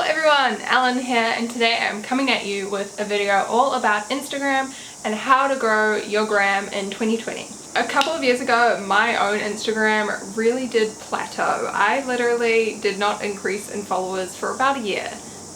everyone, Ellen here, and today I'm coming at you with a video all about Instagram and how to grow your gram in 2020. A couple of years ago, my own Instagram really did plateau. I literally did not increase in followers for about a year.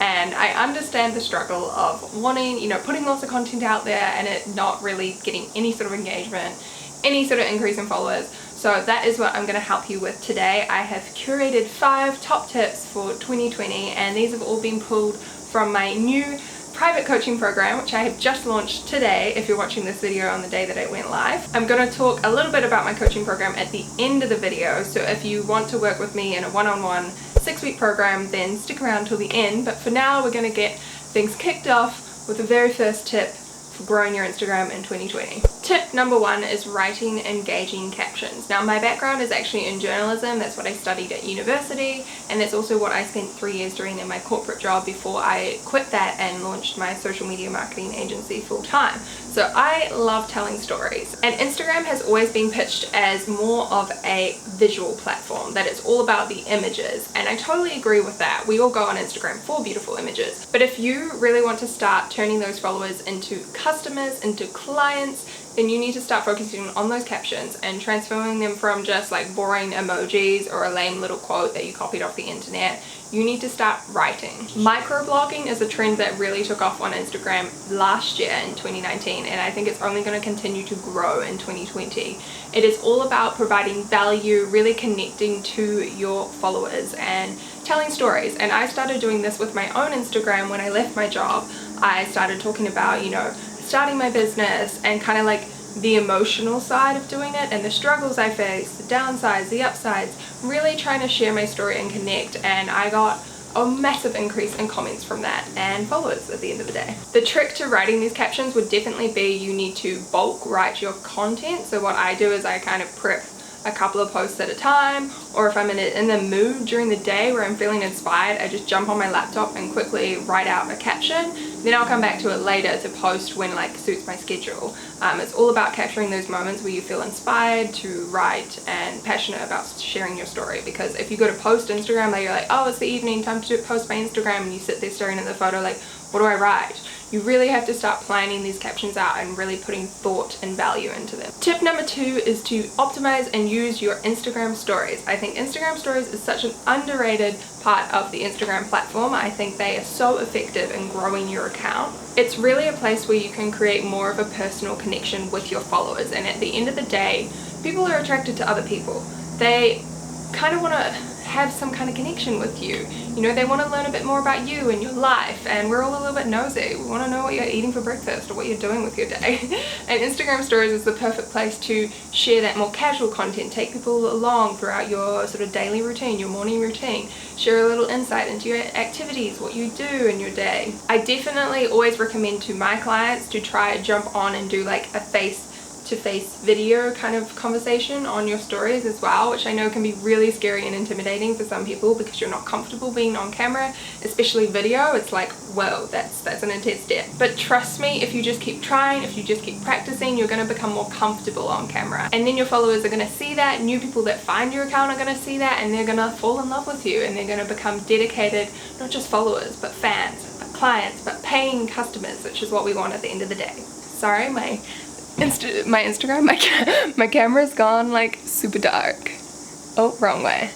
And I understand the struggle of wanting, putting lots of content out there and it not really getting any sort of engagement, any sort of increase in followers. So that is what I'm going to help you with today. I have curated 5 top tips for 2020, and these have all been pulled from my new private coaching program, which I have just launched today if you're watching this video on the day that it went live. I'm going to talk a little bit about my coaching program at the end of the video, so if you want to work with me in a one-on-one 6-week program, then stick around till the end. But for now, we're going to get things kicked off with the very first tip for growing your Instagram in 2020. Tip number 1 is writing engaging captions. Now, my background is actually in journalism. That's what I studied at university, and that's also what I spent 3 years doing in my corporate job before I quit that and launched my social media marketing agency full time. So I love telling stories, and Instagram has always been pitched as more of a visual platform, that it's all about the images, and I totally agree with that. We all go on Instagram for beautiful images, but if you really want to start turning those followers into customers, into clients, then you need to start focusing on those captions and transforming them from just like boring emojis or a lame little quote that you copied off the internet. You need to start writing. Microblogging is a trend that really took off on Instagram last year in 2019, and I think it's only going to continue to grow in 2020. It is all about providing value, really connecting to your followers and telling stories. And I started doing this with my own Instagram when I left my job. I started talking about, starting my business and kind of like the emotional side of doing it and the struggles I faced, the downsides, the upsides, really trying to share my story and connect, and I got a massive increase in comments from that and followers at the end of the day. The trick to writing these captions would definitely be you need to bulk write your content. So what I do is I kind of prep a couple of posts at a time, or if I'm in the mood during the day where I'm feeling inspired, I just jump on my laptop and quickly write out a caption. Then I'll come back to it later to post when suits my schedule. It's all about capturing those moments where you feel inspired to write and passionate about sharing your story. Because if you go to post Instagram, like you're like, oh, it's the evening, time to post my Instagram, and you sit there staring at the photo like, what do I write? You really have to start planning these captions out and really putting thought and value into them. Tip number 2 is to optimize and use your Instagram stories. I think Instagram stories is such an underrated part of the Instagram platform. I think they are so effective in growing your account. It's really a place where you can create more of a personal connection with your followers, and at the end of the day, people are attracted to other people. They kind of want to have some kind of connection with you. They want to learn a bit more about you and your life, and we're all a little bit nosy. We want to know what you're eating for breakfast or what you're doing with your day. And Instagram stories is the perfect place to share that more casual content, take people along throughout your sort of daily routine, your morning routine, share a little insight into your activities, what you do in your day. I definitely always recommend to my clients to try jump on and do like a face-to-face video kind of conversation on your stories as well, which I know can be really scary and intimidating for some people because you're not comfortable being on camera, especially video. It's like, whoa, that's an intense step. But trust me, if you just keep trying, if you just keep practicing, you're going to become more comfortable on camera, and then your followers are going to see that. New people that find your account are going to see that, and they're going to fall in love with you, and they're going to become dedicated, not just followers but fans, but clients, but paying customers, which is what we want at the end of the day. Sorry, my Instagram, my camera's gone like super dark. Oh, wrong way.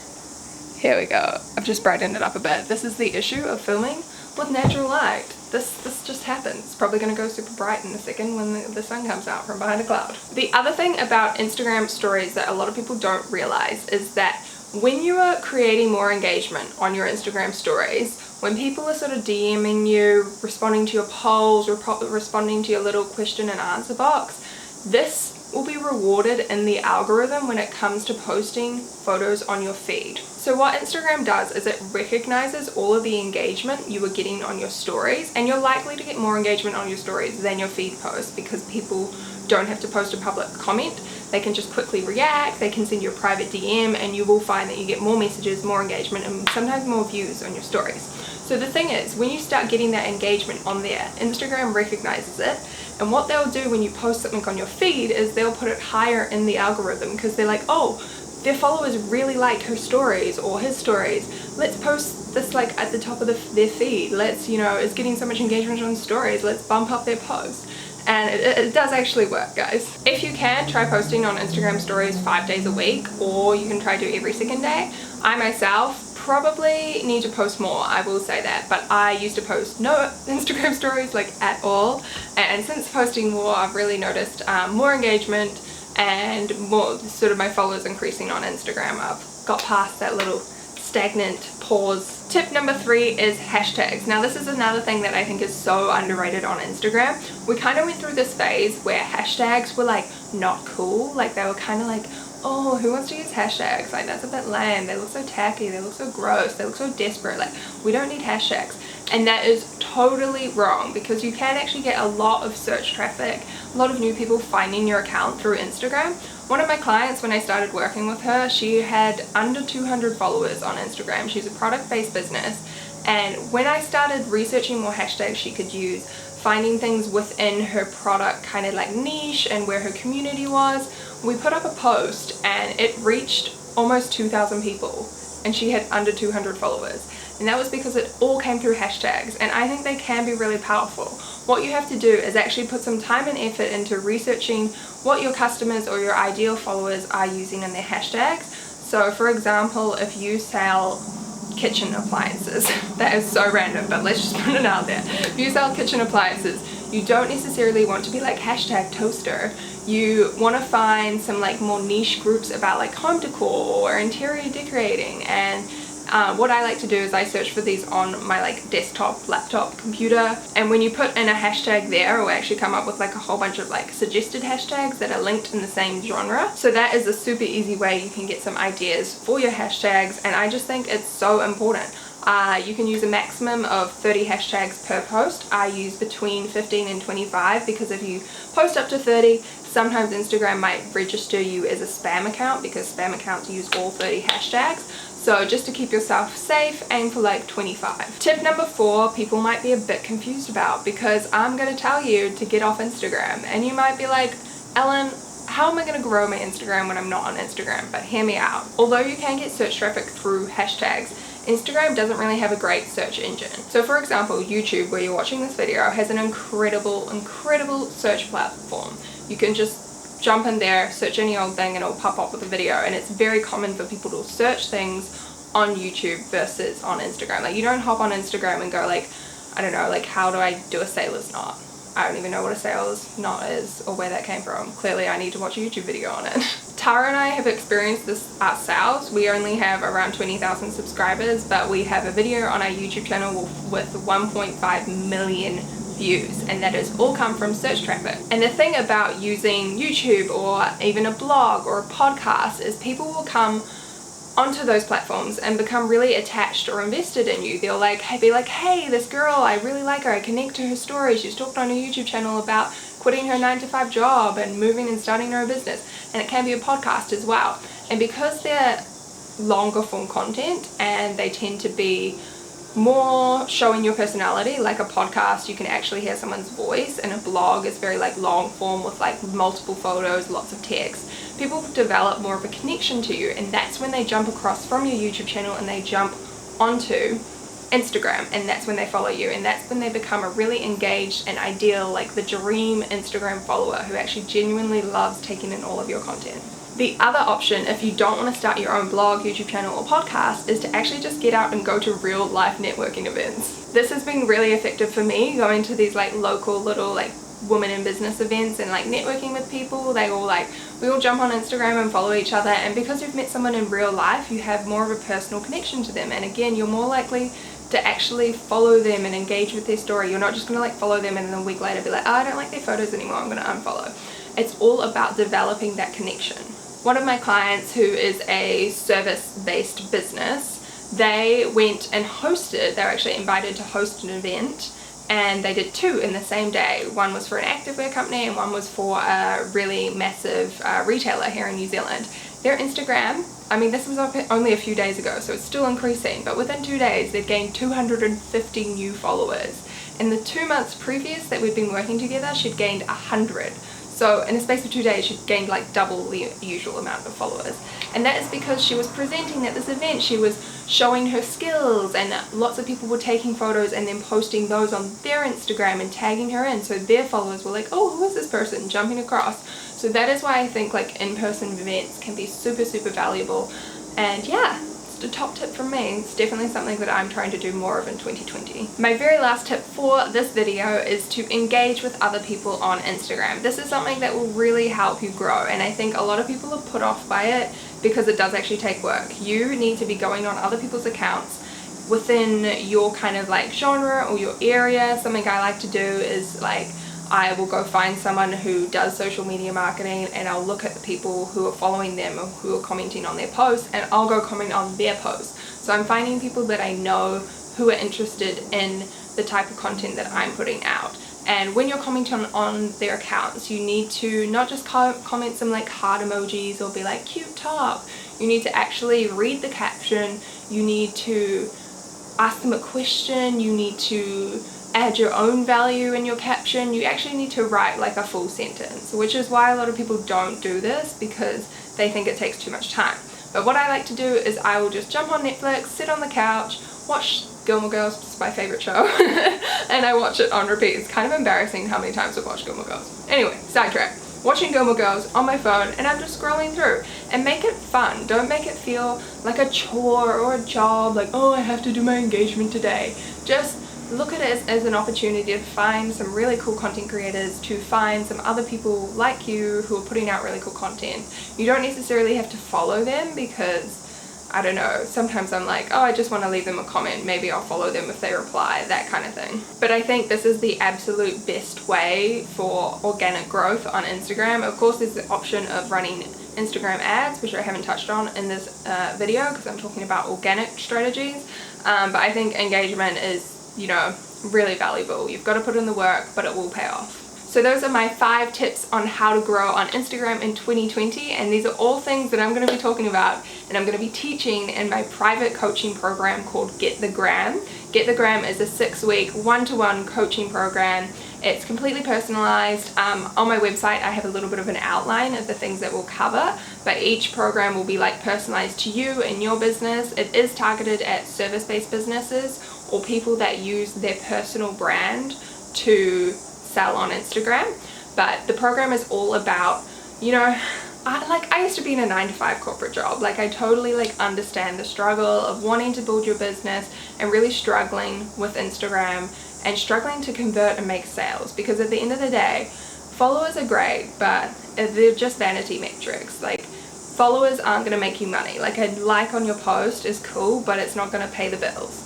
Here we go. I've just brightened it up a bit. This is the issue of filming with natural light. This just happens. It's probably going to go super bright in a second when the sun comes out from behind a cloud. The other thing about Instagram stories that a lot of people don't realize is that when you are creating more engagement on your Instagram stories, when people are sort of DMing you, responding to your polls, responding to your little question and answer box, this will be rewarded in the algorithm when it comes to posting photos on your feed. So what Instagram does is it recognizes all of the engagement you are getting on your stories, and you're likely to get more engagement on your stories than your feed posts because people don't have to post a public comment. They can just quickly react, they can send you a private DM, and you will find that you get more messages, more engagement, and sometimes more views on your stories. So the thing is, when you start getting that engagement on there, Instagram recognizes it, and what they'll do when you post something on your feed is they'll put it higher in the algorithm because they're like, oh, their followers really like her stories or his stories. let's post this like at the top of their feed. Let's, you know, it's getting so much engagement on stories, let's bump up their posts. And it does actually work, guys. If you can, try posting on Instagram stories 5 days a week, or you can try do every second day. I myself probably need to post more, I will say that, but I used to post no Instagram stories like at all, and since posting more I've really noticed more engagement and more sort of my followers increasing on Instagram. I've got past that little stagnant pause. Tip number 3 is hashtags. Now this is another thing that I think is so underrated on Instagram. We kind of went through this phase where hashtags were like not cool, like they were kind of like, oh, who wants to use hashtags? Like, that's a bit lame, they look so tacky, they look so gross, they look so desperate, like we don't need hashtags. And that is totally wrong, because you can actually get a lot of search traffic, a lot of new people finding your account through Instagram. One of my clients, when I started working with her, she had under 200 followers on Instagram. She's a product-based business, and when I started researching more hashtags she could use, finding things within her product kind of like niche and where her community was, we put up a post and it reached almost 2,000 people, and she had under 200 followers. And that was because it all came through hashtags, and I think they can be really powerful. What you have to do is actually put some time and effort into researching what your customers or your ideal followers are using in their hashtags. So for example, if you sell kitchen appliances, that is so random, but let's just put it out there. If you sell kitchen appliances, you don't necessarily want to be like hashtag toaster. You want to find some like more niche groups about like home decor or interior decorating. And what I like to do is I search for these on my like desktop, laptop, computer, and when you put in a hashtag there, it will actually come up with like a whole bunch of like suggested hashtags that are linked in the same genre. So that is a super easy way you can get some ideas for your hashtags, and I just think it's so important. You can use a maximum of 30 hashtags per post. I use between 15 and 25, because if you post up to 30, sometimes Instagram might register you as a spam account, because spam accounts use all 30 hashtags. So just to keep yourself safe, aim for like 25. Tip number 4, people might be a bit confused about, because I'm going to tell you to get off Instagram. And you might be like, Ellen, how am I going to grow my Instagram when I'm not on Instagram? But hear me out. Although you can get search traffic through hashtags, Instagram doesn't really have a great search engine. So for example, YouTube, where you're watching this video, has an incredible search platform. You can just jump in there, search any old thing, and it'll pop up with a video. And it's very common for people to search things on YouTube versus on Instagram. Like, you don't hop on Instagram and go like, I don't know, like, how do I do a sailor's knot? I don't even know what a sailor's knot is or where that came from. Clearly I need to watch a YouTube video on it. Tara and I have experienced this ourselves. We only have around 20,000 subscribers, but we have a video on our YouTube channel with 1.5 million views, and that has all come from search traffic. And the thing about using YouTube or even a blog or a podcast is people will come onto those platforms and become really attached or invested in you. They'll be like, hey, this girl, I really like her, I connect to her story, she's talked on her YouTube channel about quitting her 9-to-5 job and moving and starting her own business. And it can be a podcast as well. And because they're longer form content and they tend to be more showing your personality, like a podcast you can actually hear someone's voice, and a blog is very like long form with like multiple photos, lots of text, people develop more of a connection to you, and that's when they jump across from your YouTube channel and they jump onto Instagram, and that's when they follow you, and that's when they become a really engaged and ideal, like the dream Instagram follower who actually genuinely loves taking in all of your content. The other option, if you don't want to start your own blog, YouTube channel, or podcast, is to actually just get out and go to real life networking events. This has been really effective for me, going to these like local little like women in business events and like networking with people. We all jump on Instagram and follow each other, and because you've met someone in real life, you have more of a personal connection to them, and again, you're more likely to actually follow them and engage with their story. You're not just going to like follow them and then a week later be like, oh, I don't like their photos anymore, I'm going to unfollow. It's all about developing that connection. One of my clients, who is a service-based business, they went and hosted, they were actually invited to host an event, and they did 2 in the same day. One was for an activewear company and one was for a really massive retailer here in New Zealand. Their Instagram, I mean, this was only a few days ago, so it's still increasing, but within 2 days they'd gained 250 new followers. In the 2 months previous that we'd been working together, she'd gained 100. So in a space of 2 days, she gained like double the usual amount of followers. And that is because she was presenting at this event. She was showing her skills, and lots of people were taking photos and then posting those on their Instagram and tagging her in. So their followers were like, oh, who is this person, jumping across. So that is why I think like in-person events can be super, super valuable. And yeah, it's a top tip from me. It's definitely something that I'm trying to do more of in 2020. My very last tip for this video is to engage with other people on Instagram. This is something that will really help you grow, and I think a lot of people are put off by it because it does actually take work. You need to be going on other people's accounts within your kind of like genre or your area. Something I like to do is like, I will go find someone who does social media marketing, and I'll look at the people who are following them or who are commenting on their posts, and I'll go comment on their posts. So I'm finding people that I know who are interested in the type of content that I'm putting out. And when you're commenting on their accounts, you need to not just comment some like heart emojis or be like cute top. You need to actually read the caption. You need to ask them a question. You need to add your own value in your caption. You actually need to write like a full sentence, which is why a lot of people don't do this, because they think it takes too much time. But what I like to do is I will just jump on Netflix, sit on the couch, watch Gilmore Girls, which is my favorite show, and I watch it on repeat. It's kind of embarrassing how many times I've watched Gilmore Girls. Anyway, sidetrack. Watching Gilmore Girls on my phone, and I'm just scrolling through. And make it fun. Don't make it feel like a chore or a job, like, oh, I have to do my engagement today. Just look at it as an opportunity to find some really cool content creators, to find some other people like you who are putting out really cool content. You don't necessarily have to follow them, because I don't know, sometimes I'm like, oh, I just want to leave them a comment, maybe I'll follow them if they reply, that kind of thing. But I think this is the absolute best way for organic growth on Instagram. Of course, there's the option of running Instagram ads, which I haven't touched on in this video because I'm talking about organic strategies. But I think engagement is, you know, really valuable. You've got to put in the work, but it will pay off. So those are my 5 tips on how to grow on Instagram in 2020, and these are all things that I'm going to be talking about and I'm going to be teaching in my private coaching program called Get the Gram. Get the Gram is a 6-week one-to-one coaching program. It's completely personalized. On my website I have a little bit of an outline of the things that we'll cover, but each program will be like personalized to you and your business. It is targeted at service-based businesses or people that use their personal brand to sell on Instagram. But the program is all about, you know, I used to be in a 9-to-5 corporate job. Like, I totally like understand the struggle of wanting to build your business and really struggling with Instagram and struggling to convert and make sales, because at the end of the day, followers are great, but they're just vanity metrics. Like, followers aren't going to make you money. Like, a like on your post is cool, but it's not going to pay the bills.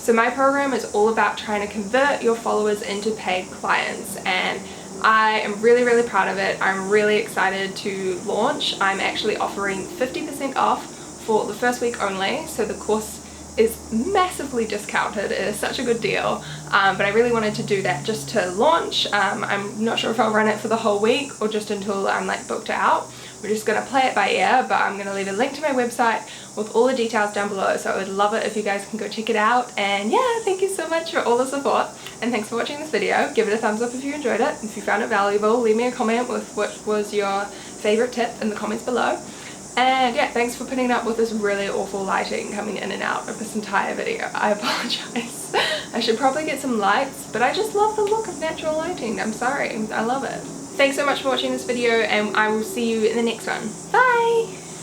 So my program is all about trying to convert your followers into paid clients, and I am really, really proud of it. I'm really excited to launch. I'm actually offering 50% off for the first week only, so the course is massively discounted. It is such a good deal, but I really wanted to do that just to launch. I'm not sure if I'll run it for the whole week or just until I'm like booked out. We're just going to play it by ear, but I'm going to leave a link to my website with all the details down below, so I would love it if you guys can go check it out. And yeah, thank you so much for all the support, and thanks for watching this video. Give it a thumbs up if you enjoyed it. If you found it valuable, leave me a comment with what was your favorite tip in the comments below. And yeah, thanks for putting up with this really awful lighting coming in and out of this entire video. I apologize. I should probably get some lights, but I just love the look of natural lighting. I'm sorry, I love it. Thanks so much for watching this video, and I will see you in the next one. Bye!